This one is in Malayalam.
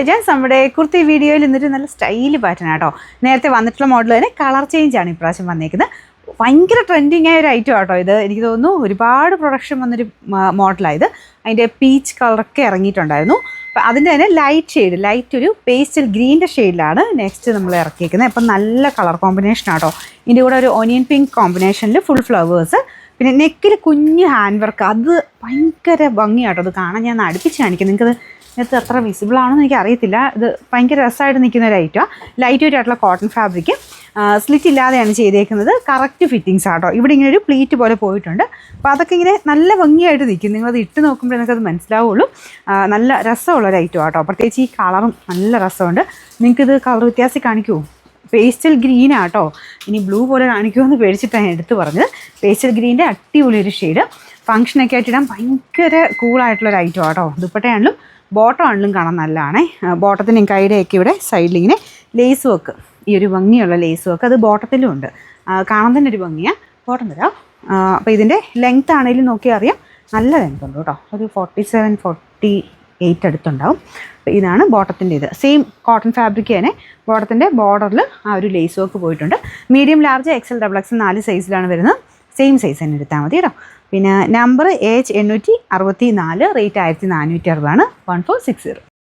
ജെൻസ് നമ്മുടെ കുർത്തി വീഡിയോയിൽ നിന്നൊരു നല്ല സ്റ്റൈല് പാറ്റേൺ ആട്ടോ. നേരത്തെ വന്നിട്ടുള്ള മോഡൽ തന്നെ കളർ ചേഞ്ച് ആണ് ഇപ്രാവശ്യം വന്നേക്കുന്നത്. ഭയങ്കര ട്രെൻഡിങ് ആയ ഒരു ഐറ്റം ആട്ടോ ഇത്. എനിക്ക് തോന്നുന്നു ഒരുപാട് പ്രൊഡക്ഷൻ വന്നൊരു മോഡലായത്. അതിൻ്റെ പീച്ച് കളറൊക്കെ ഇറങ്ങിയിട്ടുണ്ടായിരുന്നു. അപ്പം അതിൻ്റെ തന്നെ ലൈറ്റ് ഒരു പേസ്റ്റൽ ഗ്രീൻ്റെ ഷെയ്ഡിലാണ് നെക്സ്റ്റ് നമ്മൾ ഇറക്കിയിരിക്കുന്നത്. അപ്പം നല്ല കളർ കോമ്പിനേഷൻ ആട്ടോ. ഇതിൻ്റെ കൂടെ ഒരു ഓനിയൻ പിങ്ക് കോമ്പിനേഷനിൽ ഫുൾ ഫ്ലവേഴ്സ്, പിന്നെ നെക്കിൽ കുഞ്ഞ് ഹാൻഡ് വർക്ക്, അത് ഭയങ്കര ഭംഗിയാട്ടോ. അത് കാണാൻ ഞാൻ അടുപ്പിച്ച് കാണിക്കും. നിങ്ങൾക്കത് ഇതിനകത്ത് അത്ര വിസിബിൾ ആണെന്ന് എനിക്ക് അറിയത്തില്ല. ഇത് ഭയങ്കര രസമായിട്ട് നിൽക്കുന്ന ഒരു ഐറ്റമാണ്. ലൈറ്റ് വെയിറ്റ് ആയിട്ടുള്ള കോട്ടൺ ഫാബ്രിക്, സ്ലിറ്റ് ഇല്ലാതെയാണ് ചെയ്തേക്കുന്നത്. കറക്റ്റ് ഫിറ്റിങ്സ് ആട്ടോ. ഇവിടെ ഇങ്ങനെ ഒരു പ്ലീറ്റ് പോലെ പോയിട്ടുണ്ട്. അപ്പോൾ അതൊക്കെ ഇങ്ങനെ നല്ല ഭംഗിയായിട്ട് നിൽക്കും. നിങ്ങളത് ഇട്ട് നോക്കുമ്പോൾ നിങ്ങൾക്കത് മനസ്സിലാവുള്ളൂ. നല്ല രസമുള്ളൊരു ഐറ്റം ആട്ടോ. പ്രത്യേകിച്ച് ഈ കളറും നല്ല രസമുണ്ട്. നിങ്ങൾക്കിത് കളർ വ്യത്യാസം കാണിക്കുമോ? പേസ്റ്റൽ ഗ്രീൻ ആട്ടോ. ഇനി ബ്ലൂ പോലെ കാണിക്കുമെന്ന് പേടിച്ചിട്ടാണ് ഞാൻ എടുത്ത് പറഞ്ഞത്. പേസ്റ്റൽ ഗ്രീൻ്റെ അടിപൊളി ഒരു ഷെയ്ഡ്. ഫംഗ്ഷനൊക്കെ ആയിട്ട് ഇടാൻ ഭയങ്കര കൂളായിട്ടുള്ളൊരു ഐറ്റം ആട്ടോ. ദുപ്പട്ടയാണെങ്കിലും ബോട്ടം ആണെങ്കിലും കാണാൻ നല്ലതാണ്. ബോട്ടത്തിന് കൈയുടെയൊക്കെ ഇവിടെ സൈഡിലിങ്ങനെ ലേസ് വർക്ക്, ഈ ഒരു ഭംഗിയുള്ള ലേസ് വർക്ക്, അത് ബോട്ടത്തിലും ഉണ്ട്. കാണാൻ തന്നെ ഒരു ഭംഗിയാണ്. ബോട്ടം തരാം. അപ്പോൾ ഇതിൻ്റെ ലെങ്ത് ആണെങ്കിലും നോക്കിയാൽ അറിയാം, നല്ല ലെങ്ത് ഉണ്ട് കേട്ടോ. ഒരു 47-48 അടുത്തുണ്ടാവും. അപ്പോൾ ഇതാണ് ബോട്ടത്തിൻ്റെ ഇത്. സെയിം കോട്ടൺ ഫാബ്രിക് തന്നെ ബോട്ടത്തിൻ്റെ ബോർഡറിൽ ആ ഒരു ലേസ് വർക്ക് പോയിട്ടുണ്ട്. മീഡിയം, ലാർജ്, XL, XXL 4 സൈസിലാണ് വരുന്നത്. സെയിം സൈസ് തന്നെ എടുത്താൽ മതി കേട്ടോ. പിന്നെ നമ്പർ AH 864, റേറ്റ് 1460, 1460.